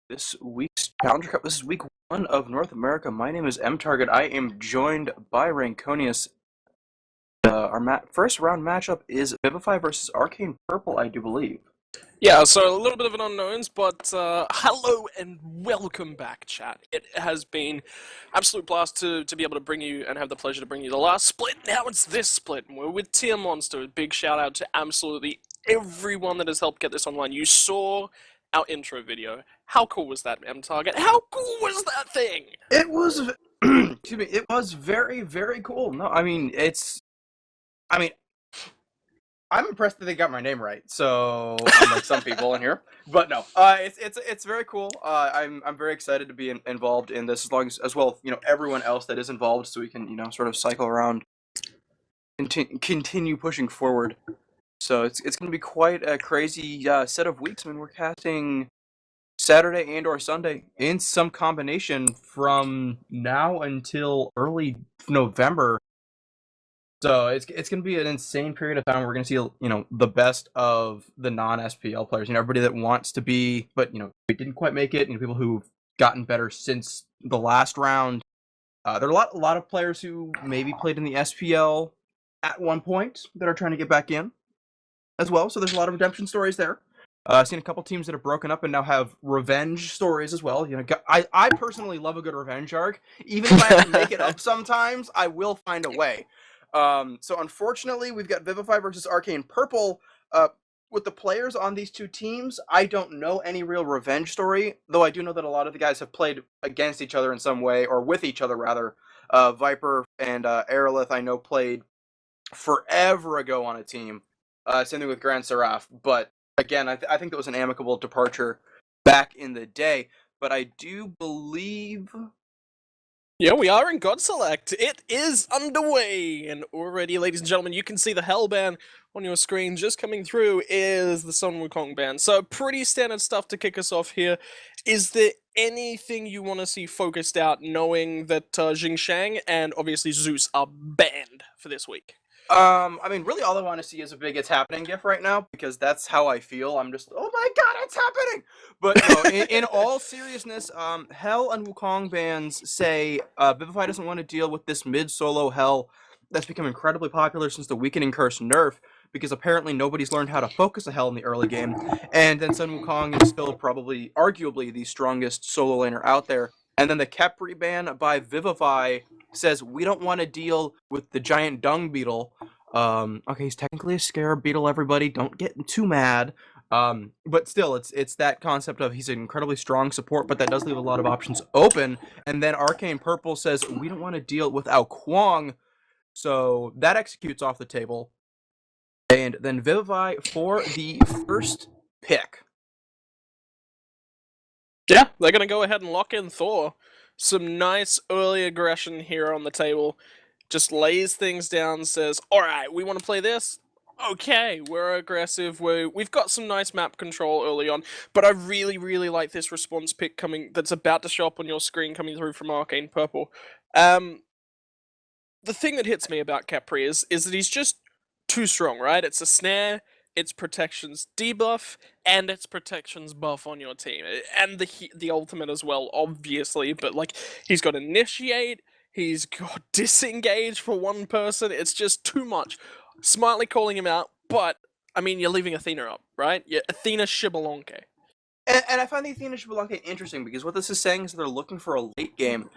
This week's Challenger Cup. This is week 1 of North America. My name is M Target. I am joined by Ranconius. Our first round matchup is Vivify versus Arcane Purple, I do believe. Yeah, so a little bit of an unknowns, but hello and welcome back, chat. It has been absolute blast to be able to bring you and have the pleasure to bring you the last split. Now it's this split, and we're with Tier Monster. Big shout out to absolutely everyone that has helped get this online. You saw our intro video. How cool was that, M Target? How cool was that thing? It was, excuse me, it was very, very cool. No, I'm impressed that they got my name right. So, unlike some people in here, but no, it's very cool. I'm very excited to be involved in this, as well, everyone else that is involved, so we can, sort of cycle around, continue pushing forward. So it's going to be quite a crazy set of weeks. I mean, we're casting Saturday and or Sunday in some combination from now until early November. So it's going to be an insane period of time. We're going to see the best of the non-SPL players. Everybody that wants to be, but we didn't quite make it. People who've gotten better since the last round. There are a lot of players who maybe played in the SPL at one point that are trying to get back in as well. So there's a lot of redemption stories there. I've seen a couple teams that have broken up and now have revenge stories as well. I personally love a good revenge arc. Even if I have to make it up sometimes, I will find a way. So unfortunately, we've got Vivify versus Arcane Purple. With the players on these two teams, I don't know any real revenge story, though I do know that a lot of the guys have played against each other in some way, or with each other, rather. Viper and Aerolith, I know, played forever ago on a team. Same thing with Grand Seraph, but again, I think that was an amicable departure back in the day. But I do believe... Yeah, we are in God Select. It is underway, and already, ladies and gentlemen, you can see the Hell ban on your screen just coming through is the Sun Wukong ban. So pretty standard stuff to kick us off here. Is there anything you want to see focused out, knowing that Jing Shang and obviously Zeus are banned for this week? Really all I want to see is a big "it's happening" gif right now, because that's how I feel. I'm just, oh my god, it's happening! But no, in all seriousness, Hell and Wukong bans say Vivify doesn't want to deal with this mid-solo Hell that's become incredibly popular since the Weakening Curse nerf, because apparently nobody's learned how to focus a Hell in the early game, and then Sun Wukong is still probably, arguably, the strongest solo laner out there. And then the Khepri ban by Vivify says we don't want to deal with the giant dung beetle. Okay, he's technically a scarab beetle, everybody. Don't get too mad. But still, it's that concept of he's an incredibly strong support, but that does leave a lot of options open. And then Arcane Purple says we don't want to deal with Ao Kuang, so that executes off the table. And then Vivify for the first pick. Yeah, they're going to go ahead and lock in Thor. Some nice early aggression here on the table. Just lays things down, says, alright, we want to play this? Okay, we're aggressive, we've got some nice map control early on, but I really, really like this response pick that's about to show up on your screen coming through from Arcane Purple. The thing that hits me about Khepri is that he's just too strong, right? It's a snare, it's protections debuff, and it's protections buff on your team. And the ultimate as well, obviously, but he's got Initiate, he's got Disengage for one person, it's just too much. Smartly calling him out, but, you're leaving Athena up, right? Yeah, Athena Shibalonke. And I find the Athena Shibalonke interesting, because what this is saying is they're looking for a late game,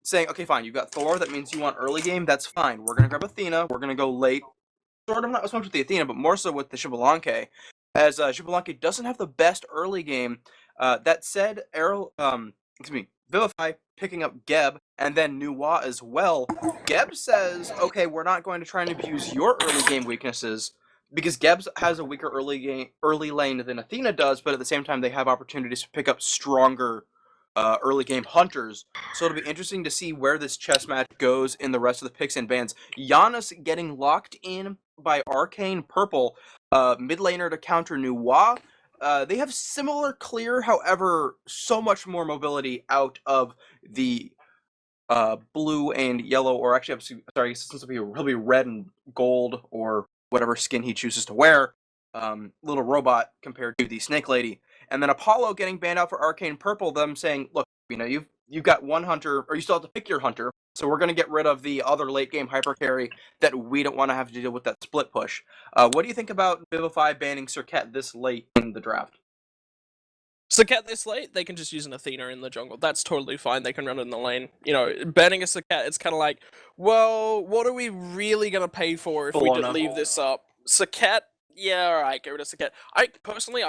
saying, okay, fine, you've got Thor, that means you want early game, that's fine. We're going to grab Athena, we're going to go late, sort of not so much with the Athena, but more so with the Shibalonke, as Shibalonke doesn't have the best early game. That said, Vivify picking up Geb, and then Nuwa as well. Geb says, okay, we're not going to try and abuse your early game weaknesses, because Geb has a weaker early lane than Athena does, but at the same time they have opportunities to pick up stronger early game hunters. So it'll be interesting to see where this chess match goes in the rest of the picks and bans. Giannis getting locked in by Arcane Purple, mid laner to counter Nuwa. They have similar clear, however, so much more mobility out of the blue and yellow, or actually, sorry, since he'll be red and gold, or whatever skin he chooses to wear, little robot compared to the Snake Lady. and then Apollo getting banned out for Arcane Purple, them saying, look, you've got one hunter, or you still have to pick your hunter, so we're going to get rid of the other late game hyper carry that we don't want to have to deal with that split push. What do you think about Vivify banning Serket this late in the draft? Serket this late, they can just use an Athena in the jungle. That's totally fine. They can run it in the lane. Banning a Serket, it's kind of like, well, what are we really going to pay for if we just leave this up? Serket, yeah, alright, get rid of Serket. I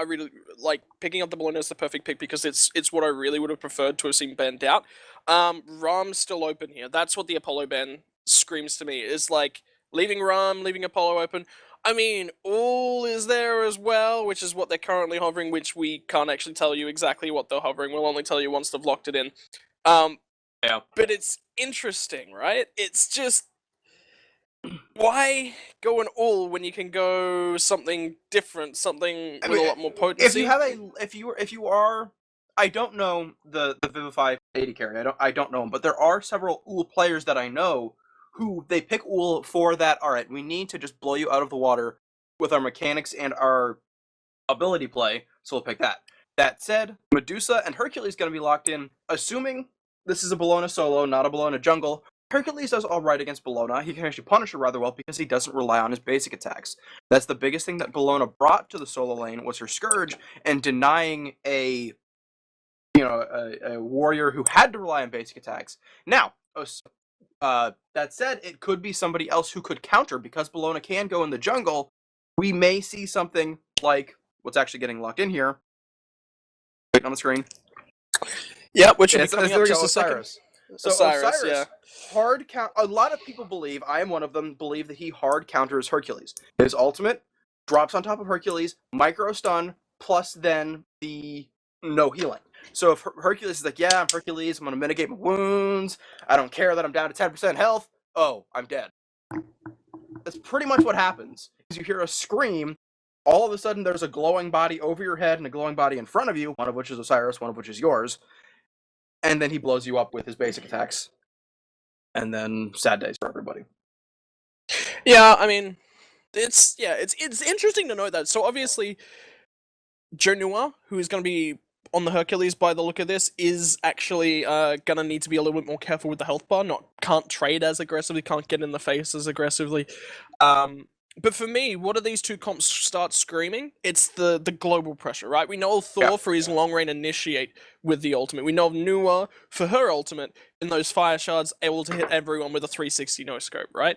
really like picking up the Bologna as the perfect pick because it's what I really would have preferred to have seen banned out. Ram's still open here. That's what the Apollo ban screams to me, is like leaving Ram, leaving Apollo open. I mean, all is there as well, which is what they're currently hovering, which we can't actually tell you exactly what they're hovering. We'll only tell you once they've locked it in. Yeah. But it's interesting, right? It's just, why go an all when you can go something different, something with a lot more potency? If you are, I don't know the Vivify AD carry. I don't know him, but there are several Ul players that I know who they pick Ul for that. All right, we need to just blow you out of the water with our mechanics and our ability play, so we'll pick that. That said, Medusa and Hercules going to be locked in, assuming this is a Bologna solo, not a Bologna jungle. Hercules does alright against Bologna. He can actually punish her rather well because he doesn't rely on his basic attacks. That's the biggest thing that Bologna brought to the solo lane was her Scourge, and denying a warrior who had to rely on basic attacks. Now, that said, it could be somebody else who could counter because Bologna can go in the jungle. We may see something like what's actually getting locked in here. Wait on the screen. Yeah, which will be coming up just a second. So Osiris, yeah. Hard count. A lot of people believe, I am one of them, believe that he hard counters Hercules. His ultimate drops on top of Hercules, micro stun, plus then the no healing. So if Hercules is like, yeah, I'm Hercules, I'm going to mitigate my wounds, I don't care that I'm down to 10% health, oh, I'm dead. That's pretty much what happens. Is you hear a scream, all of a sudden there's a glowing body over your head and a glowing body in front of you, one of which is Osiris, one of which is yours, and then he blows you up with his basic attacks. And then sad days for everybody. Yeah, I mean, it's interesting to know that. So obviously, Jonua, who is going to be on the Hercules by the look of this, is actually going to need to be a little bit more careful with the health bar. Can't trade as aggressively, can't get in the face as aggressively. But for me, what do these two comps start screaming? It's the global pressure, right? We know of Thor for his long range initiate with the ultimate. We know of Nua for her ultimate in those fire shards, able to hit everyone with a 360 no scope, right?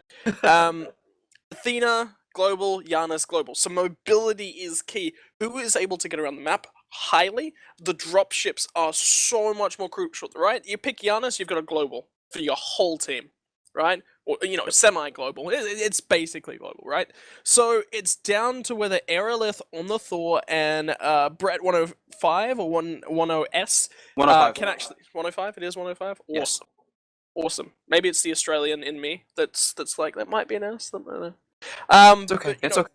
Athena, global, Giannis, global. So mobility is key. Who is able to get around the map? Highly. The drop ships are so much more crucial, right? You pick Giannis, you've got a global for your whole team, right? Or, semi-global. It's basically global, right? So it's down to whether Aerolith on the Thor and Brett 105 or 10S 105. can actually 105. It is 105. Yes. Awesome. Maybe it's the Australian in me that's like that might be an S. It's okay. It's okay.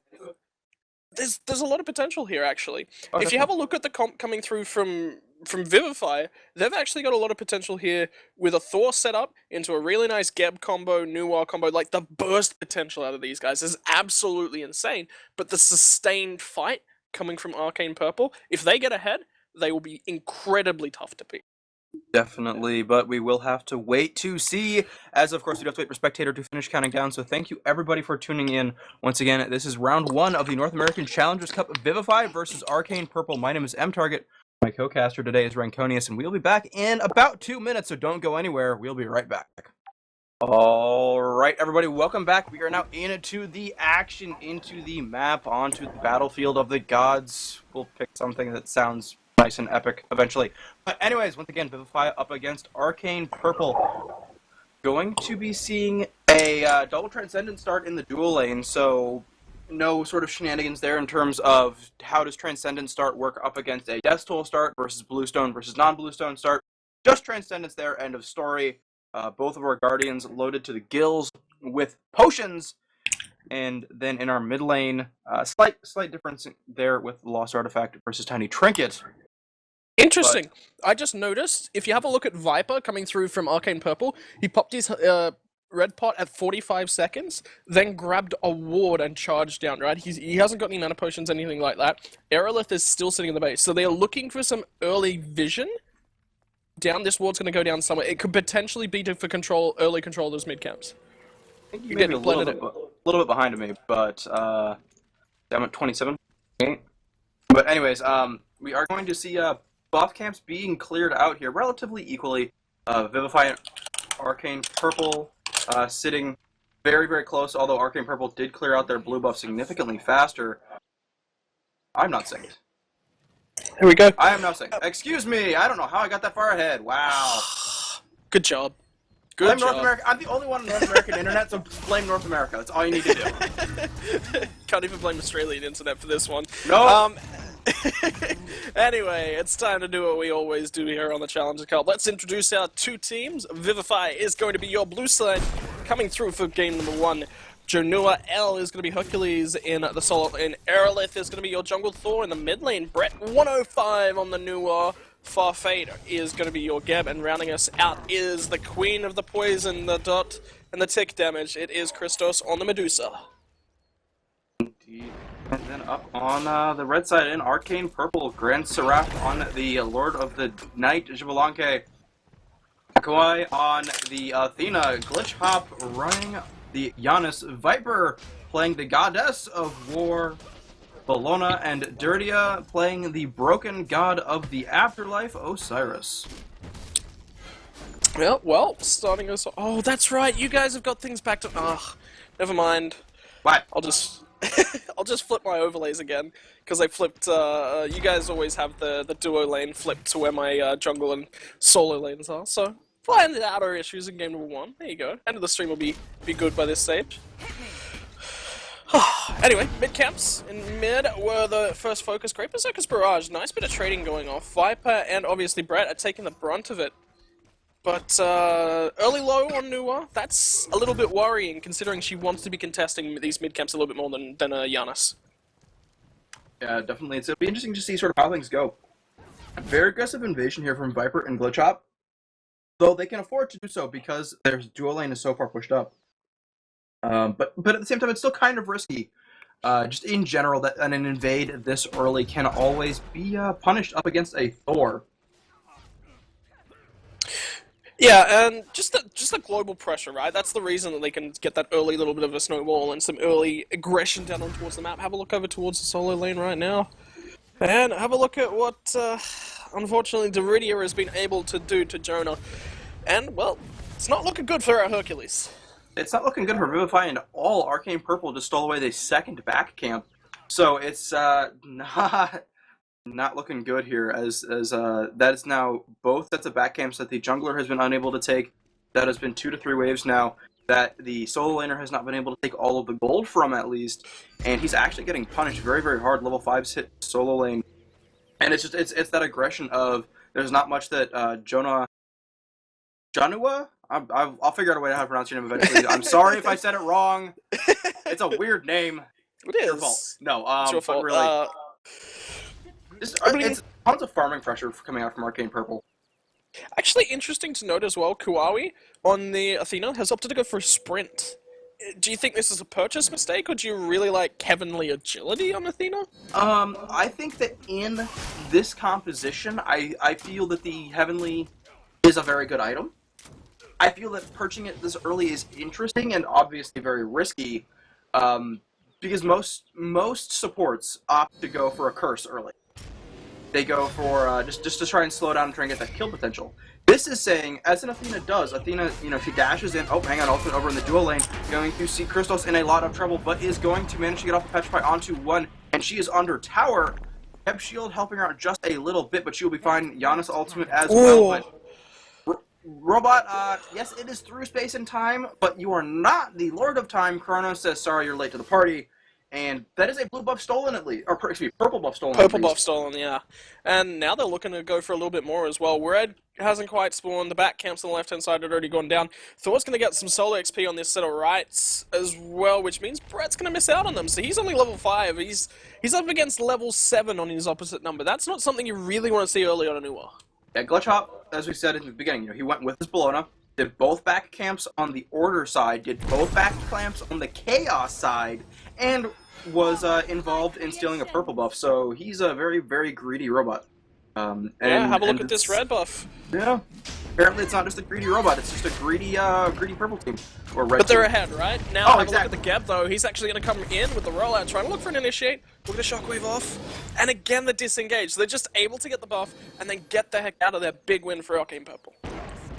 There's a lot of potential here, actually. Oh, if you have a look at the comp coming through from Vivify, they've actually got a lot of potential here with a Thor setup into a really nice Geb combo, Nuwa combo. Like, the burst potential out of these guys is absolutely insane, but the sustained fight coming from Arcane Purple, if they get ahead, they will be incredibly tough to beat. Definitely, but we will have to wait to see, as of course we have to wait for Spectator to finish counting down, so thank you everybody for tuning in. Once again, this is round 1 of the North American Challengers Cup Vivify versus Arcane Purple. My name is M-Target. My co-caster today is Ranconius, and we'll be back in about 2 minutes, so don't go anywhere. We'll be right back. Alright, everybody, welcome back. We are now into the action, into the map, onto the battlefield of the gods. We'll pick something that sounds nice and epic eventually. But anyways, once again, Vivify up against Arcane Purple. Going to be seeing a double Transcendent start in the dual lane, so no sort of shenanigans there in terms of how does Transcendent start work up against a Death Toll start versus Bluestone versus non-Bluestone start. Just Transcendence there, end of story. Both of our Guardians loaded to the gills with potions. And then in our mid lane, slight difference there with Lost Artifact versus Tiny Trinket. Interesting. I just noticed, if you have a look at Viper coming through from Arcane Purple, he popped his red pot at 45 seconds, then grabbed a ward and charged down, right? He hasn't got any mana potions, anything like that. Aerolith is still sitting in the base, so they're looking for some early vision. Down, this ward's going to go down somewhere. It could potentially be for early control of those mid camps. I think you may be a little bit behind me, but I'm at 27. But anyways, we are going to see buff camps being cleared out here relatively equally. Vivify and Arcane Purple sitting very, very close, although Arcane Purple did clear out their blue buff significantly faster. I'm not synced. Here we go. I am not synced. Excuse me, I don't know how I got that far ahead. Wow. Good job. Good job. North America. I'm the only one on North American internet, so blame North America. That's all you need to do. Can't even blame Australian internet for this one. No. Anyway, it's time to do what we always do here on the Challenger Cup. Let's introduce our two teams. Vivify is going to be your blue side, coming through for game number 1. Jonua L is going to be Hercules in the solo, and Aerolith is going to be your jungle Thor in the mid lane. Brett 105 on the Nuwa. Far Fate is going to be your Geb, and rounding us out is the Queen of the Poison, the Dot, and the Tick damage. It is Christos on the Medusa. Indeed. And then up on the red side in Arcane Purple, Grand Seraph on the Lord of the Night, Jivalanke. Kawhi on the Athena, Glitch Hop running the Giannis, Viper playing the Goddess of War, Bologna, and Dirtia playing the Broken God of the Afterlife, Osiris. Well, starting us. Oh, that's right. You guys have got things back to. Ugh, never mind. What? I'll just flip my overlays again because I flipped. You guys always have the duo lane flipped to where my jungle and solo lanes are. So find out our issues in game number 1. There you go. End of the stream will be good by this stage. Anyway, mid camps. In mid were the first focus. Great Berserker's Barrage. Nice bit of trading going off. Viper and obviously Brett are taking the brunt of it. But early low on Nuwa, that's a little bit worrying considering she wants to be contesting these mid camps a little bit more than Giannis. Yeah, definitely. It'll be interesting to see sort of how things go. A very aggressive invasion here from Viper and Glitch Hop, though they can afford to do so because their dual lane is so far pushed up. But at the same time, it's still kind of risky. Just in general, that an invade this early can always be punished up against a Thor. Yeah, and just the global pressure, right? That's the reason that they can get that early little bit of a snowball and some early aggression down on towards the map. Have a look over towards the solo lane right now. And have a look at what, unfortunately, Deridia has been able to do to Jonah. And, well, it's not looking good for our Hercules. It's not looking good for Vivify and all. Arcane Purple just stole away the second back camp. So it's not looking good here, as that is now both sets of back camps that the jungler has been unable to take. That has been 2 to 3 waves now that the solo laner has not been able to take all of the gold from, at least, and he's actually getting punished very, very hard. Level 5s hit solo lane, and it's that aggression of there's not much that Jonua, I'll figure out a way to how to pronounce your name eventually. I'm sorry if I said it wrong. It's a weird name. It is. Your fault. No, it's your fault. Really, it's tons of farming pressure coming out from Arcane Purple. Actually, interesting to note as well, Kuawi on the Athena has opted to go for a sprint. Do you think this is a purchase mistake, or do you really like Heavenly Agility on Athena? I think that in this composition, I feel that the Heavenly is a very good item. I feel that purchasing it this early is interesting and obviously very risky, because most supports opt to go for a curse early. They go for just to try and slow down and try and get that kill potential. This is saying, as an Athena does, Athena, she dashes in, oh, hang on, ultimate over in the dual lane, going to see Christos in a lot of trouble, but is going to manage to get off the Petrify onto 1, and she is under tower. Heb Shield helping her out just a little bit, but she'll be fine. Giannis ultimate as well, but Robot, yes, it is through space and time, but you are not the Lord of Time. Kronos says, sorry, you're late to the party. And that is a blue buff stolen at least. Or, excuse me, purple buff stolen. Purple buff stolen, yeah. And now they're looking to go for a little bit more as well. Red hasn't quite spawned. The back camps on the left-hand side had already gone down. Thor's going to get some solo XP on this set of rights as well, which means Brett's going to miss out on them. So he's only level 5. He's up against level 7 on his opposite number. That's not something you really want to see early on a Nuwa. Yeah, Glitch Hop, as we said in the beginning, he went with his Bologna. did both back camps on the Order side, did both back camps on the Chaos side, and was involved in stealing a purple buff. So he's a very, very greedy robot. Have a look at this red buff. Yeah. Apparently it's not just a greedy robot, it's just a greedy purple team. Or red But they're team. ahead, right? Now have a look at the Geb, though. He's actually going to come in with the rollout, trying to look for an initiate. Look at the shockwave off. And again, the disengage. So they're just able to get the buff and then get the heck out of there. Big win for Arcane Purple.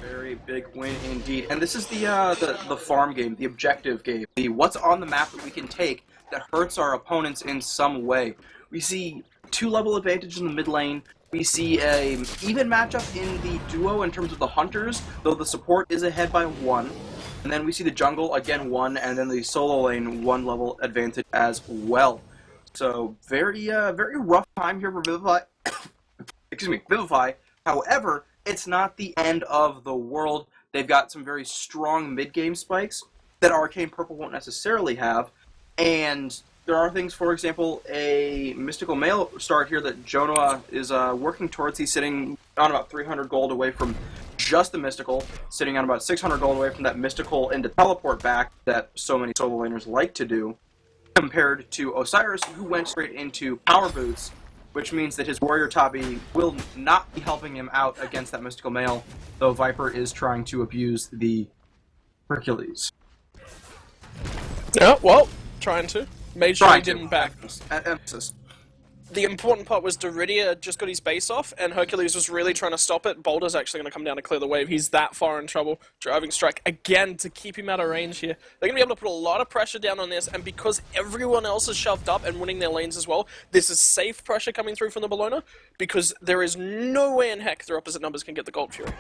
Very big win indeed. And this is the farm game, the objective game. The what's on the map that we can take that hurts our opponents in some way. We see 2-level advantage in the mid lane. We see a even matchup in the duo in terms of the hunters, though the support is ahead by 1. And then we see the jungle, again 1, and then the solo lane 1-level advantage as well. So very rough time here for Vivify. Excuse me, Vivify. However, it's not the end of the world. They've got some very strong mid-game spikes that Arcane Purple won't necessarily have. And there are things, for example, a Mystical Male start here that Jonah is working towards. He's sitting on about 300 gold away from just the Mystical, sitting on about 600 gold away from that Mystical into teleport back that so many solo laners like to do, compared to Osiris, who went straight into Power Boots, which means that his Warrior Tabi will not be helping him out against that Mystical Male, though Viper is trying to abuse the Hercules. Yeah, well, trying to. Made sure he didn't back. Emphasis. The important part was Doridia just got his base off, and Hercules was really trying to stop it. Boulder's actually going to come down to clear the wave. He's that far in trouble. Driving Strike, again, to keep him out of range here. They're going to be able to put a lot of pressure down on this, and because everyone else is shoved up and winning their lanes as well, this is safe pressure coming through from the Bellona, because there is no way in heck their opposite numbers can get the Gold Fury.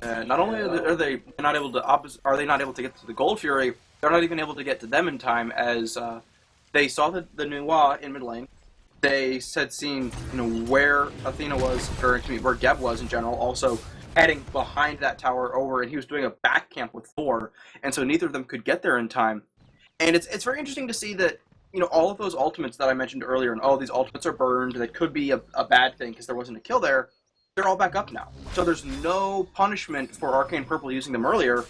Not only are they not able to get to the Gold Fury, they're not even able to get to them in time, as they saw the Nuwa in mid lane. They had seen, where Athena was, or where Geb was in general, also heading behind that tower over, and he was doing a back camp with Thor, and so neither of them could get there in time. And it's very interesting to see that, all of those ultimates that I mentioned earlier, and all these ultimates are burned, that could be a bad thing because there wasn't a kill there, they're all back up now. So there's no punishment for Arcane Purple using them earlier,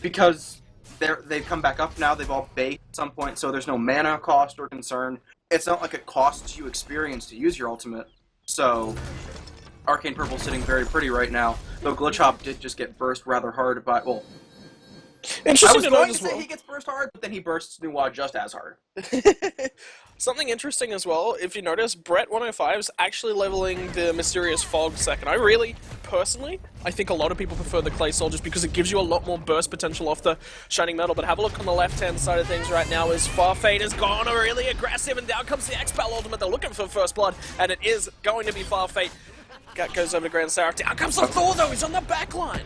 because they've come back up now, they've all baked at some point, so there's no mana cost or concern. It's not like it costs you experience to use your ultimate, so Arcane Purple's sitting very pretty right now, though Glitch Hop did just get burst rather hard by, well, Interesting I was to going note to as say well. he gets burst hard, but then he bursts Nuwa just as hard. Something interesting as well, if you notice, Brett 105 is actually leveling the Mysterious Fog second. I really, personally, I think a lot of people prefer the Clay Soldiers because it gives you a lot more burst potential off the Shining Metal, but have a look on the left-hand side of things right now as Farfate has gone really aggressive, and down comes the X-Pal ultimate. They're looking for First Blood, and it is going to be Farfate. Gut goes over to Grand Sarah. Down comes the Thor, though, he's on the back line.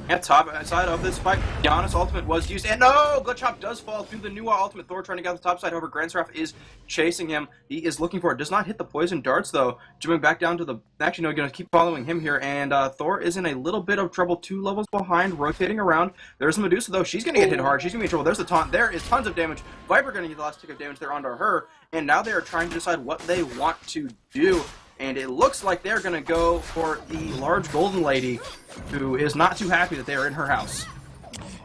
At top side of this fight, Giannis' ultimate was used, and no! Glitch Hop does fall through the Nuwa ultimate. Thor trying to get on the top side, however, Grand Seraph is chasing him. He is looking for it. Does not hit the poison darts, though. Jumping back down to the... Actually, no, going to keep following him here, and Thor is in a little bit of trouble. 2 levels behind, rotating around. There's Medusa, though. She's going to get hit hard. She's going to be in trouble. There's the taunt. There is tons of damage. Viper going to get the last tick of damage there onto her, and now they are trying to decide what they want to do. And it looks like they're going to go for the large golden lady, who is not too happy that they are in her house.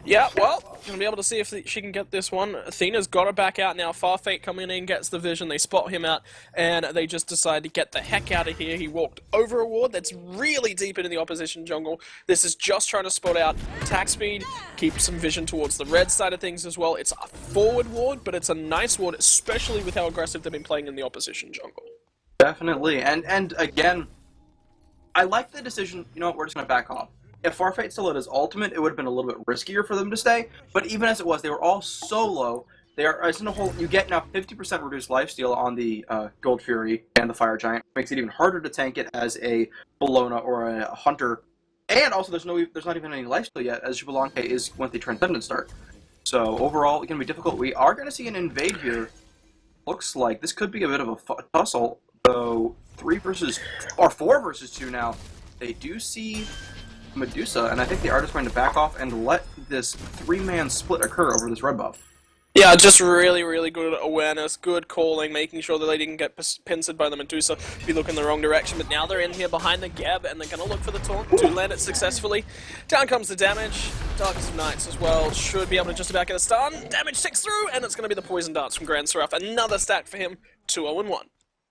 Yeah, well, going to be able to see if she can get this one. Athena's got her back out now. Farfate coming in, gets the vision. They spot him out, and they just decide to get the heck out of here. He walked over a ward that's really deep into the opposition jungle. This is just trying to spot out attack speed, keep some vision towards the red side of things as well. It's a forward ward, but it's a nice ward, especially with how aggressive they've been playing in the opposition jungle. Definitely, and again, I like the decision, we're just going to back off. If Farfate still had his ultimate, it would have been a little bit riskier for them to stay, but even as it was, they were all so low. They are, as in a whole, you get now 50% reduced lifesteal on the Gold Fury and the Fire Giant. It makes it even harder to tank it as a Bellona or a Hunter, and also there's not even any lifesteal yet, as Jubilanke is when the Transcendent start. So overall, it's going to be difficult. We are going to see an invade here. Looks like this could be a bit of a tussle. So 4 versus 2 now. They do see Medusa, and I think the art is going to back off and let this 3-man split occur over this red buff. Yeah, just really, really good awareness, good calling, making sure that they didn't get pincered by the Medusa if you look in the wrong direction. But now they're in here behind the Geb, and they're going to look for the taunt, do land it successfully. Down comes the damage. Darkest of Nights as well, should be able to just about get a stun. Damage ticks through, and it's going to be the Poison Darts from Grand Seraph. Another stack for him, 2-0-1.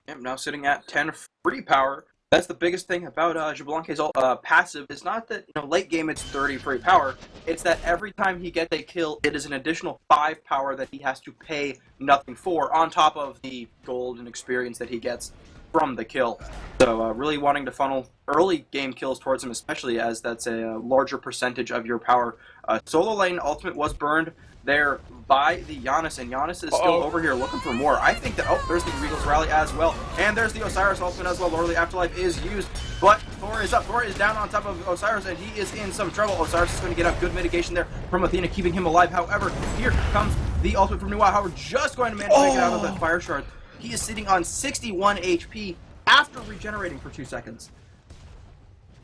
Yep, now sitting at 10 free power. That's the biggest thing about Xbalanque's passive, is not that late game it's 30 free power, it's that every time he gets a kill, it is an additional 5 power that he has to pay nothing for, on top of the gold and experience that he gets from the kill. So really wanting to funnel early game kills towards him, especially as that's a larger percentage of your power. Solo lane ultimate was burned there by the Giannis, and Giannis is still over here looking for more. I think that, there's the Regal's Rally as well, and there's the Osiris ultimate as well. Lord of the Afterlife is used, but Thor is up. Thor is down on top of Osiris, and he is in some trouble. Osiris is going to get a good mitigation there from Athena, keeping him alive. However, here comes the ultimate from Nuwa. However, just going to manage to make it out of that fire shard. He is sitting on 61 HP after regenerating for 2 seconds.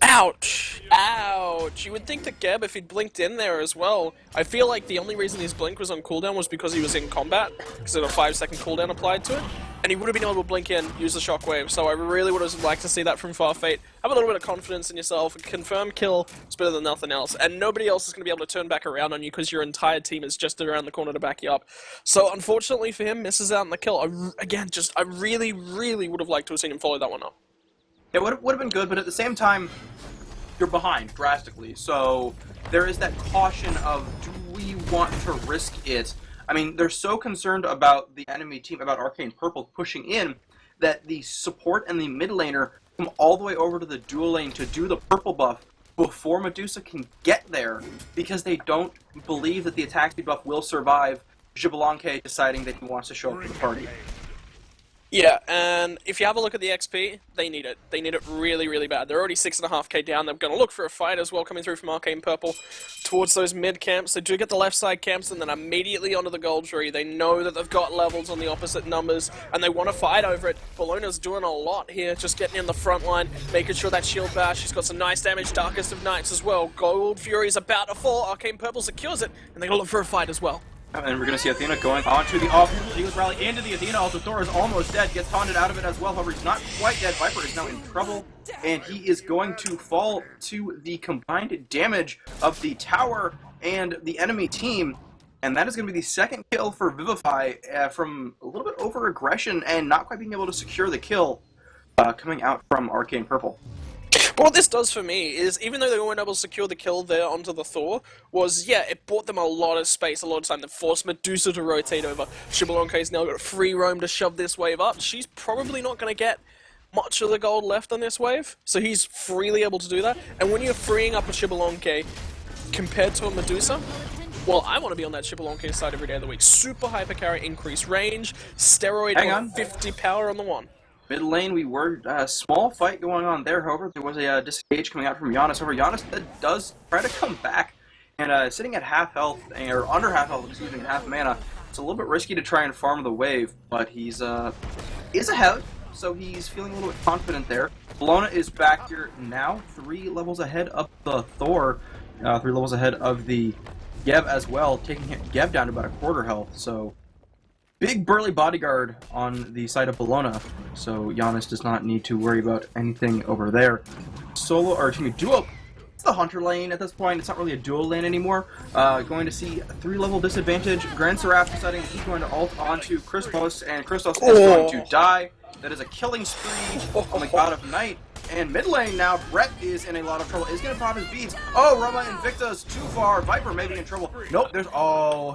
Ouch! Ouch! You would think that Geb, if he'd blinked in there as well, I feel like the only reason his blink was on cooldown was because he was in combat, because there was a 5-second cooldown applied to it, and he would have been able to blink in, use the shockwave, so I really would have liked to see that from Farfate. Have a little bit of confidence in yourself, a confirmed kill is better than nothing else, and nobody else is going to be able to turn back around on you because your entire team is just around the corner to back you up. So unfortunately for him, misses out on the kill. I really, really would have liked to have seen him follow that one up. It would have been good, but at the same time, you're behind drastically. So there is that caution of, do we want to risk it? I mean, they're so concerned about the enemy team, about Arcane Purple pushing in, that the support and the mid laner come all the way over to the dual lane to do the purple buff before Medusa can get there, because they don't believe that the attack speed buff will survive Xbalanque deciding that he wants to show up for the party. Yeah, and if you have a look at the XP, they need it. They need it really, really bad. They're already 6.5k down. They're going to look for a fight as well coming through from Arcane Purple towards those mid camps. They do get the left side camps and then immediately onto the gold tree. They know that they've got levels on the opposite numbers and they want to fight over it. Bologna's doing a lot here, just getting in the front line, making sure that shield bash. She's got some nice damage. Darkest of Nights as well. Gold Fury's about to fall. Arcane Purple secures it and they're going to look for a fight as well. And we're going to see Athena going onto the offensive Eagles rally into the Athena. Also, Thor is almost dead, gets taunted out of it as well. However, he's not quite dead. Viper is now in trouble, and he is going to fall to the combined damage of the tower and the enemy team. And that is going to be the second kill for Vivify from a little bit over aggression and not quite being able to secure the kill coming out from Arcane Purple. But what this does for me is, even though they weren't able to secure the kill there onto the Thor, was, yeah, it bought them a lot of space, a lot of time to force Medusa to rotate over. Xbalanque's now got free roam to shove this wave up. She's probably not going to get much of the gold left on this wave, so he's freely able to do that. And when you're freeing up a Xbalanque compared to a Medusa, well, I want to be on that Xbalanque side every day of the week. Super hyper carry, increased range, steroid on 50 power on the one. Mid lane, we were a small fight going on there. However, there was a disengage coming out from Giannis. However, Giannis does try to come back, and sitting at half health, or under half health, excuse me, half mana. It's a little bit risky to try and farm the wave, but he's ahead, so he's feeling a little bit confident there. Bologna is back here now, 3 levels ahead of the Thor, 3 levels ahead of the Geb as well, taking Geb down to about a quarter health. So big burly bodyguard on the side of Bologna, so Giannis does not need to worry about anything over there. Duo. It's the Hunter lane at this point. It's not really a dual lane anymore. Going to see a 3-level disadvantage. Grand Seraph deciding he's going to ult onto Christos, and Christos is going to die. That is a killing spree on the God of Night. And mid lane now, Brett is in a lot of trouble. Is going to pop his beads. Oh, Roma Invicta's too far. Viper may be in trouble. Nope,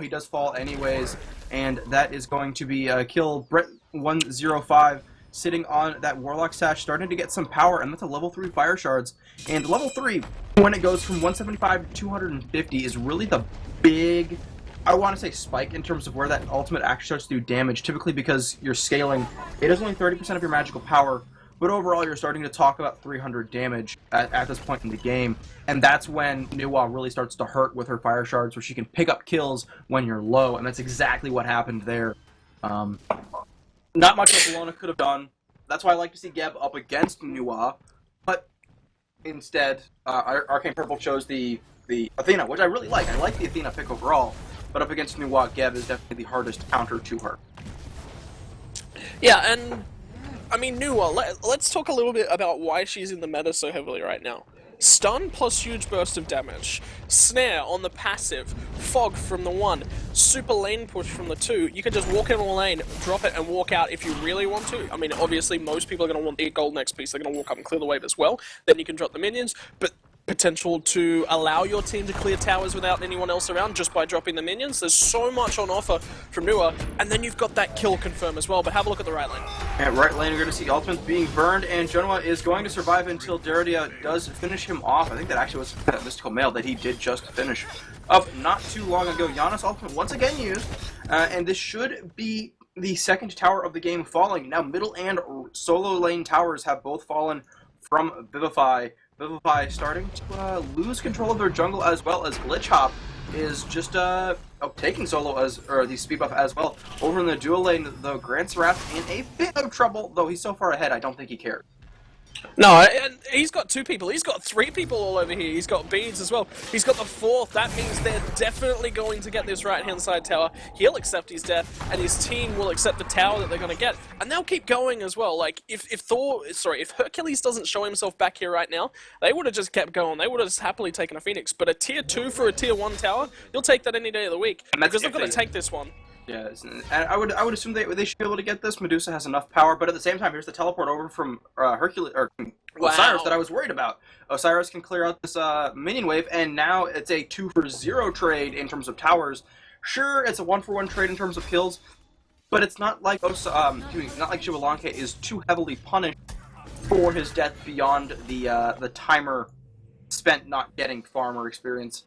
he does fall anyways. And that is going to be a kill. Brett 105 sitting on that Warlock sash, starting to get some power, and that's a level 3 fire shards. And level 3, when it goes from 175 to 250, is really the big, I want to say, spike in terms of where that ultimate actually starts to do damage. Typically because you're scaling, it is only 30% of your magical power, but overall you're starting to talk about 300 damage at this point in the game. And that's when Nuwa really starts to hurt with her fire shards, where she can pick up kills when you're low, and that's exactly what happened there. Not much what Bologna could have done. That's why I like to see Geb up against Nuwa, but instead, Arcane Purple chose the Athena, which I really like. I like the Athena pick overall. but up against Nuwa, Geb is definitely the hardest counter to her. Yeah, and I mean, Nuwa, let's talk a little bit about why she's in the meta so heavily right now. Stun plus huge burst of damage, Snare on the passive, Fog from the 1, super lane push from the 2. You can just walk in a lane, drop it, and walk out if you really want to. I mean, obviously, most people are going to want the golden XP, so they're going to walk up and clear the wave as well. Then you can drop the minions, but potential to allow your team to clear towers without anyone else around just by dropping the minions. There's so much on offer from Nuwa, and then you've got that kill confirm as well, but have a look at the right lane. At right lane, we're going to see ultimates being burned, and Genoa is going to survive until Deridia does finish him off. I think that actually was a mystical mail that he did just finish up not too long ago. Giannis ultimate once again used, and this should be the second tower of the game falling. Now middle and solo lane towers have both fallen from Vivify. Vivify starting to lose control of their jungle, as well as Glitch Hop is just taking solo or the speed buff as well. Over in the dual lane, though, Grant Serath in a bit of trouble, though he's so far ahead, I don't think he cares. No, and he's got 2 people. He's got 3 people all over here. He's got beads as well. He's got the 4th. That means they're definitely going to get this right-hand side tower. He'll accept his death, and his team will accept the tower that they're going to get. And they'll keep going as well. Like, if Hercules doesn't show himself back here right now, they would have just kept going. They would have just happily taken a Phoenix. But a tier 2 for a tier 1 tower, you'll take that any day of the week. Because they're going to take this one. Yes, and I would assume they should be able to get this. Medusa has enough power, but at the same time, here's the teleport over from Hercules or Osiris that I was worried about. Osiris can clear out this minion wave, and now it's a 2-for-0 trade in terms of towers. Sure, it's a 1-for-1 trade in terms of kills, but it's not like not like Xbalanque is too heavily punished for his death beyond the timer spent not getting farmer experience.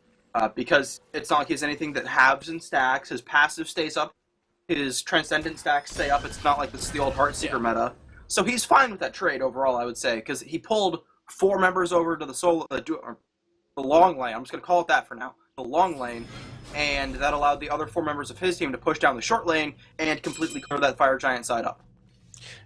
Because it's not like he has anything that halves and stacks. His passive stays up. His transcendent stacks stay up. It's not like this is the old Heartseeker meta. So he's fine with that trade overall, I would say, because he pulled 4 members over to the long lane. I'm just going to call it that for now. The long lane. And that allowed the other 4 members of his team to push down the short lane and completely clear that Fire Giant side up.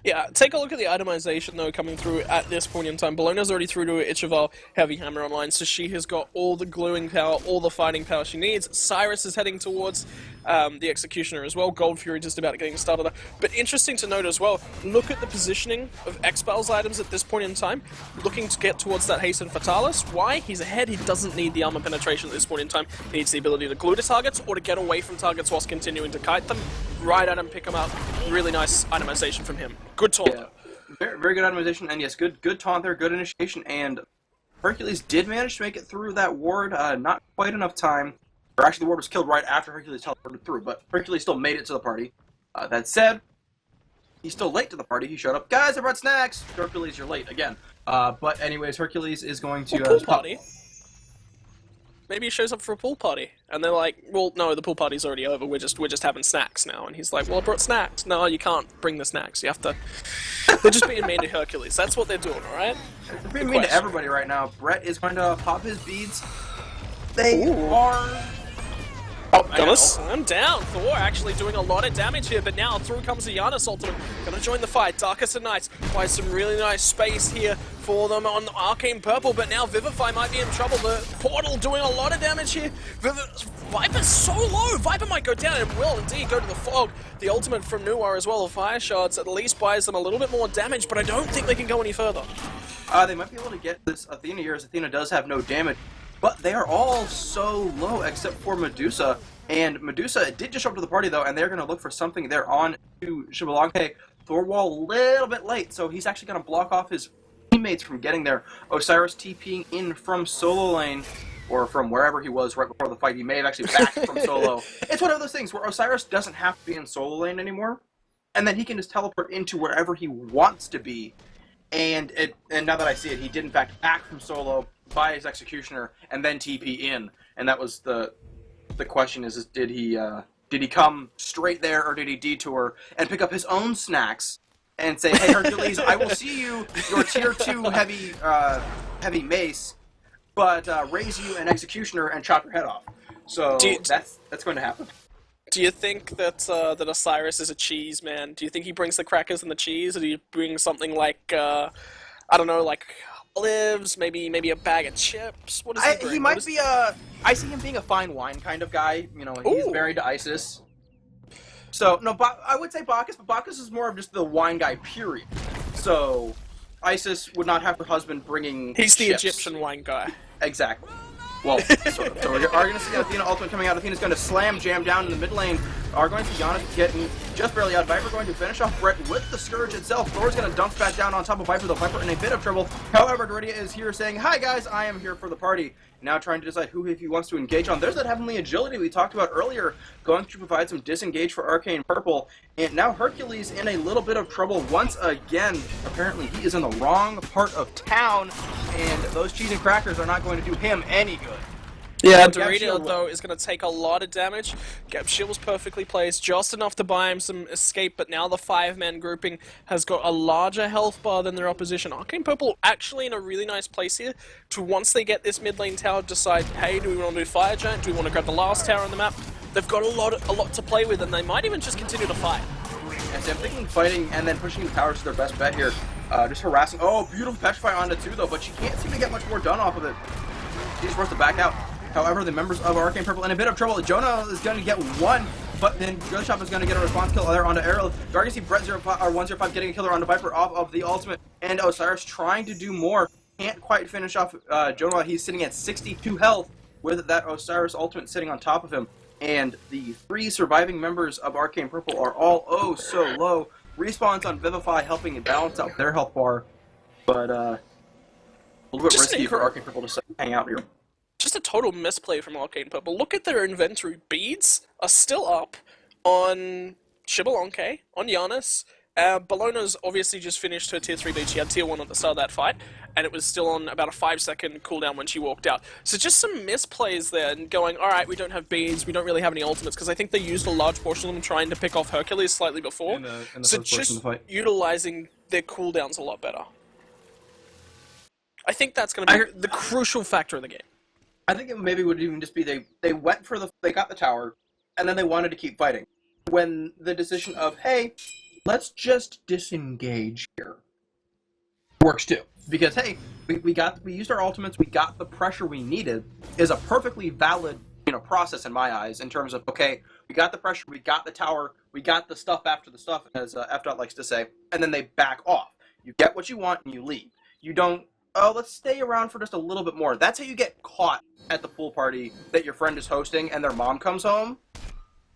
Yeah, take a look at the itemization, though, coming through at this point in time. Bologna's already through to Ichival Heavy Hammer online, so she has got all the gluing power, all the fighting power she needs. Cyrus is heading towards the Executioner as well. Gold Fury just about getting started. But interesting to note as well, look at the positioning of X-Bal's items at this point in time, looking to get towards that Hasten Fatalis. Why? He's ahead. He doesn't need the armor penetration at this point in time. He needs the ability to glue to targets or to get away from targets whilst continuing to kite them. Right at him, pick them up. Really nice itemization from him. Good taunt. Yeah. Very, very good itemization, and yes, good taunt there, good initiation, and Hercules did manage to make it through that ward, not quite enough time. Or actually, the ward was killed right after Hercules teleported through, but Hercules still made it to the party. That said, he's still late to the party. He showed up. Guys, I brought snacks! Hercules, you're late again. But anyways, Hercules is going to... pool party? Maybe he shows up for a pool party, and they're like, well, no, the pool party's already over, we're just having snacks now. And he's like, well, I brought snacks. No, you can't bring the snacks. You have to... They're just being mean to Hercules. That's what they're doing, alright? They're being mean to everybody right now. Brett is going to pop his beads. They are... Oh, gonna slam down. Thor actually doing a lot of damage here, but now through comes the Giannis ultimate. Gonna join the fight. Darkest of Nights finds some really nice space here for them on Arcane Purple, but now Vivify might be in trouble. The Portal doing a lot of damage here. Viper's so low. Viper might go down and will indeed go to the Fog. The ultimate from Nuwa as well. The Fire Shards at least buys them a little bit more damage, but I don't think they can go any further. They might be able to get this Athena here, as Athena does have no damage. But they are all so low except for Medusa. And Medusa did just show up to the party, though, and they're going to look for something. They're on to Xbalanque. Thorwall a little bit late, so he's actually going to block off his teammates from getting there. Osiris TPing in from solo lane, or from wherever he was right before the fight. He may have actually backed from solo. It's one of those things where Osiris doesn't have to be in solo lane anymore, and then he can just teleport into wherever he wants to be. And now that I see it, he did in fact back from solo by his Executioner and then TP in, and that was the question is did he come straight there, or did he detour and pick up his own snacks and say, hey Hercules, I will see you, your tier 2 heavy mace, but raise you an Executioner and chop your head off. So that's going to happen. Do you think that that Osiris is a cheese man? Do you think he brings the crackers and the cheese, or do you bring something like I don't know, like olives, maybe a bag of chips. What does he bring? He might be I see him being a fine wine kind of guy. You know, he's Ooh. married to Isis. So, no, I would say Bacchus, but Bacchus is more of just the wine guy, period. So, Isis would not have her husband bringing He's the chips. Egyptian wine guy. Exactly. Well, sort of. So we are going to see Athena ultimate coming out. Athena's going to slam jam down in the mid lane. Are going to see Giannis getting just barely out. Viper going to finish off Brett with the Scourge itself. Thor's going to dunk back down on top of Viper, though Viper in a bit of trouble. However, Doridia is here saying, "Hi guys, I am here for the party." Now trying to decide who he wants to engage on. There's that Heavenly Agility we talked about earlier, going to provide some disengage for Arcane Purple. And now Hercules in a little bit of trouble once again. Apparently he is in the wrong part of town, and those cheese and crackers are not going to do him any good. Yeah, So Dorito, though, is going to take a lot of damage. Gap Shield was perfectly placed, just enough to buy him some escape, but now the 5-man grouping has got a larger health bar than their opposition. Arcane Purple actually in a really nice place here to, once they get this mid lane tower, decide, hey, do we want to do Fire Giant? Do we want to grab the last tower on the map? They've got a lot to play with, and they might even just continue to fight. And so I'm thinking fighting and then pushing the towers is their best bet here. Just harassing. Oh, beautiful Petrify onto 2, though, but she can't seem to get much more done off of it. She's forced to back out. However, the members of Arcane Purple in a bit of trouble. Jonah is going to get one, but then Gunshop is going to get a response kill there onto Ariel. You're going to see Brett 105 getting a killer onto Viper off of the ultimate, and Osiris trying to do more. Can't quite finish off Jonah. He's sitting at 62 health with that Osiris ultimate sitting on top of him. And the 3 surviving members of Arcane Purple are all oh so low. Respawns on Vivify helping balance out their health bar, but a little bit risky for Arcane Purple to hang out here. Just a total misplay from Arcane Purple. Look at their inventory. Beads are still up on Shibalonke, on Giannis. Bologna's obviously just finished her tier 3 bead. She had tier 1 at the start of that fight, and it was still on about a 5-second cooldown when she walked out. So just some misplays there, and going, alright, we don't have beads, we don't really have any ultimates, because I think they used a large portion of them trying to pick off Hercules slightly before. So just utilizing their cooldowns a lot better. I think that's going to be the crucial factor in the game. I think it maybe would even just be they went for they got the tower, and then they wanted to keep fighting. When the decision of, hey, let's just disengage here, works too. Because, hey, we used our ultimates, we got the pressure we needed, is a perfectly valid, process in my eyes, in terms of, okay, we got the pressure, we got the tower, we got the stuff after the stuff, as F. likes to say, and then they back off. You get what you want, and you leave. You don't, oh, let's stay around for just a little bit more. That's how you get caught at the pool party that your friend is hosting and their mom comes home.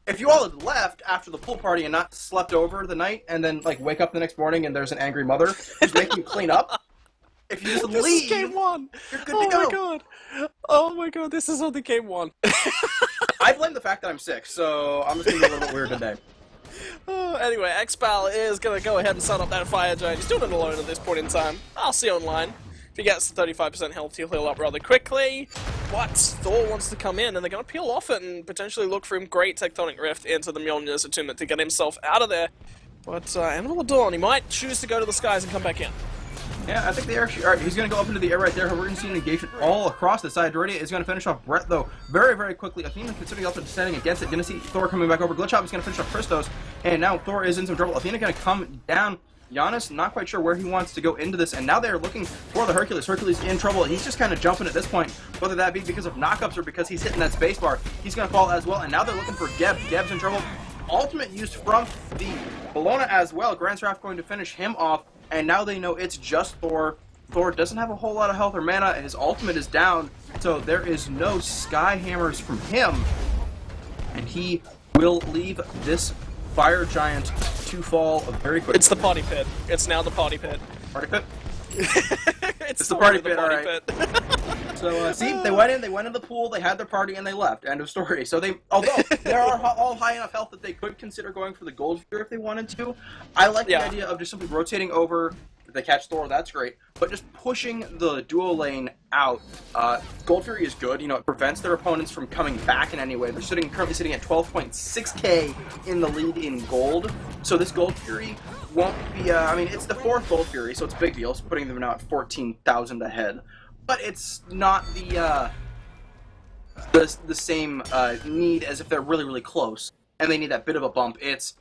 If you all had left after the pool party and not slept over the night and then wake up the next morning and there's an angry mother who's making you clean up, if you just leave, this is game 1. You're good to go. Oh my god. Oh my god, this is only game 1. I blame the fact that I'm sick, so I'm just gonna be a little bit weird today. Anyway, Xpal is going to go ahead and set up that Fire Giant. He's doing it alone at this point in time. I'll see you online. If he gets 35% health, he'll heal up rather quickly. But Thor wants to come in, and they're going to peel off it and potentially look for him. Great Tectonic Rift into the Mjolnir's Attunement to get himself out of there. But Animal Dawn, he might choose to go to the skies and come back in. Yeah, I think they actually are. He's going to go up into the air right there. We're going to see an engagement all across the side. Doridia is going to finish off Brett, though, very, very quickly. Athena considering also standing against it. Going to see Thor coming back over. Glitchop is going to finish off Christos, and now Thor is in some trouble. Athena going to come down. Giannis, not quite sure where he wants to go into this, and now they're looking for the Hercules. Hercules in trouble. He's just kind of jumping at this point, whether that be because of knockups or because he's hitting that spacebar. He's going to fall as well, and now they're looking for Geb. Geb's in trouble. Ultimate used from the Bologna as well. Grand Seraph going to finish him off, and now they know it's just Thor. Thor doesn't have a whole lot of health or mana, and his ultimate is down, so there is no Sky Hammers from him, and he will leave this Fire Giant to fall very quickly. It's the party pit. It's now the party pit. Party pit? it's the party pit, alright. So, see, they went in the pool, they had their party, and they left. End of story. So although they are all high enough health that they could consider going for the Gold Fury if they wanted to, I like the idea of just simply rotating over. If they catch Thor, that's great. But just pushing the duo lane out, Gold Fury is good. It prevents their opponents from coming back in any way. They're currently sitting at 12.6k in the lead in gold. So this Gold Fury won't be, it's the 4th Gold Fury, so it's a big deal. It's putting them now at 14,000 ahead. But it's not the same need as if they're really, really close. And they need that bit of a bump. It's,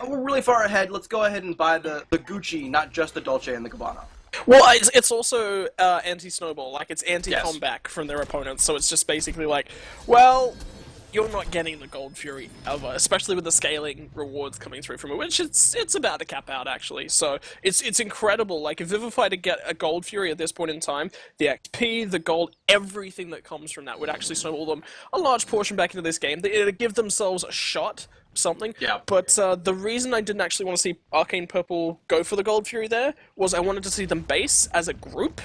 we're really far ahead. Let's go ahead and buy the Gucci, not just the Dolce and the Gabbana. Well, it's also anti-snowball, like it's Yes. anti-comeback from their opponents. So it's just basically like, well, you're not getting the Gold Fury ever, especially with the scaling rewards coming through from it, which it's about to cap out actually. So it's incredible. Like if Vivify to get a Gold Fury at this point in time, the XP, the gold, everything that comes from that would actually snowball them a large portion back into this game. It'd give themselves a shot. Something, Yeah. but the reason I didn't actually want to see Arcane Purple go for the Gold Fury there was I wanted to see them base as a group,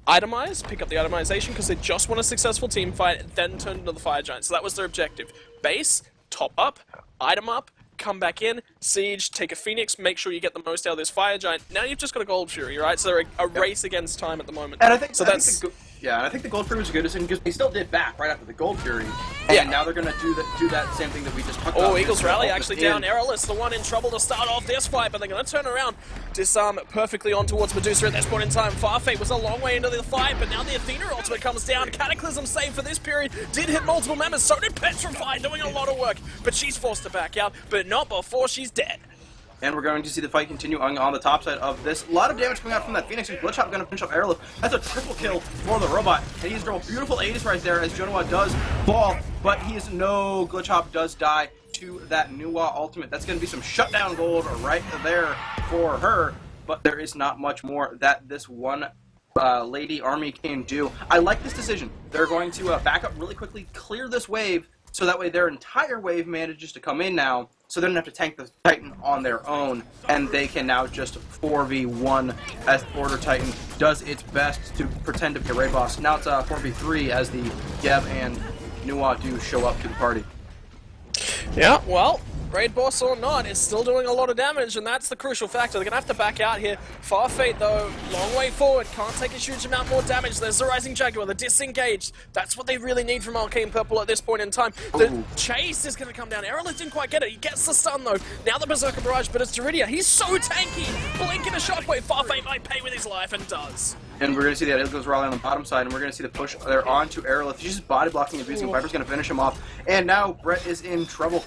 itemize, pick up the itemization because they just want a successful team fight, then turn into the Fire Giant. So that was their objective. Base, top up, item up, come back in, siege, take a Phoenix, make sure you get the most out of this Fire Giant. Now you've just got a Gold Fury, right? So they're a race against time at the moment. And I think so I think the Gold Fury was a good decision because they still did back right after the Gold Fury, and now they're gonna do that same thing that we just talked about. Oh, Eagles Rally actually down. Errol's the one in trouble to start off this fight, but they're going to turn around, disarm perfectly on towards Medusa at this point in time. Farfate was a long way into the fight, but now the Athena ultimate comes down. Cataclysm save for this period did hit multiple members, so did Petrify, doing a lot of work, but she's forced to back out, but not before she's dead. And we're going to see the fight continue on the top side of this. A lot of damage coming out from that Phoenix, and Glitchhop going to finish up Airlift. That's a triple kill for the robot. And he's thrown beautiful Aegis right there as Jonoa does fall, but Glitchhop does die to that Nuwa ultimate. That's going to be some shutdown gold right there for her, but there is not much more that this one Lady Army can do. I like this decision. They're going to back up really quickly, clear this wave, so that way their entire wave manages to come in now, so they don't have to tank the Titan on their own, and they can now just 4v1 as Border Titan does its best to pretend to be a raid boss. Now it's 4v3 as the Geb and Nuwa do show up to the party. Yeah, well, raid boss or not, it's still doing a lot of damage, and that's the crucial factor. They're going to have to back out here. Farfate, though, long way forward, can't take a huge amount more damage. There's the Rising Jaguar, the disengaged. That's what they really need from Arcane Purple at this point in time. The chase is going to come down. Errolith didn't quite get it. He gets the stun, though. Now the Berserker Barrage, but it's Duridia. He's so tanky. Blink in a shockwave. Farfate might pay with his life, and does. And we're going to see that Eagles Rally on the bottom side, and we're going to see the push there onto Aerolith. He's just body blocking and abusing. Viper's going to finish him off. And now Brett is in trouble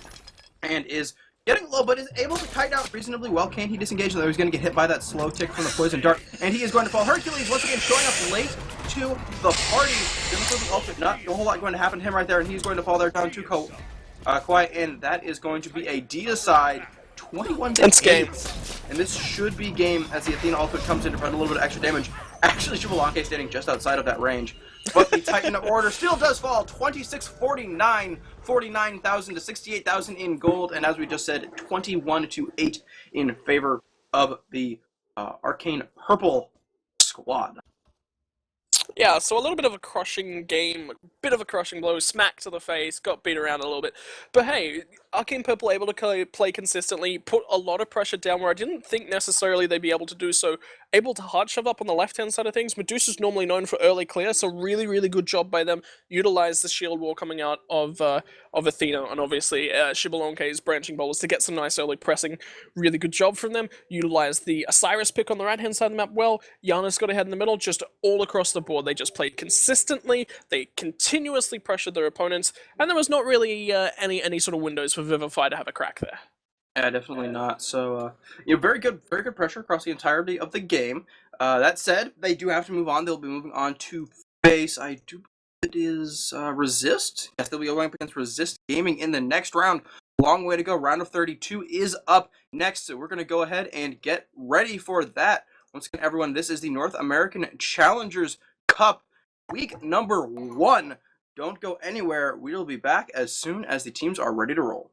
and is getting low, but is able to kite out reasonably well. Can he disengage? Though he's going to get hit by that slow tick from the Poison Dart, and he is going to fall. Hercules once again showing up late to the party. The ultimate, not a whole lot going to happen to him right there, and he's going to fall there down to Kawhi, and that is going to be a deicide 21-8. And this should be game as the Athena ultimate comes in to provide a little bit of extra damage. Actually, Shivalanke standing just outside of that range. But the Titan of Order still does fall 26-49, 49,000 to 68,000 in gold, and as we just said, 21-8 in favor of the Arcane Purple squad. Yeah, so a little bit of a crushing game, bit of a crushing blow, smack to the face, got beat around a little bit. But hey, Arcane Purple able to play consistently, put a lot of pressure down where I didn't think necessarily they'd be able to do so. Able to hard shove up on the left-hand side of things. Medusa's normally known for early clear, so really, really good job by them. Utilize the shield wall coming out of Athena, and obviously Shibalonke's branching bowlers to get some nice early pressing. Really good job from them. Utilize the Osiris pick on the right-hand side of the map well. Yana's got ahead in the middle, just all across the board. They just played consistently, they continuously pressured their opponents, and there was not really any sort of windows for Vivify to have a crack there. Yeah, definitely not. So, very good pressure across the entirety of the game. That said, they do have to move on. They'll be moving on to face, I do believe it is Resist. Yes, they'll be going up against Resist Gaming in the next round. Long way to go. Round of 32 is up next, so we're going to go ahead and get ready for that. Once again, everyone, this is the North American Challengers Cup, week number 1. Don't go anywhere. We'll be back as soon as the teams are ready to roll.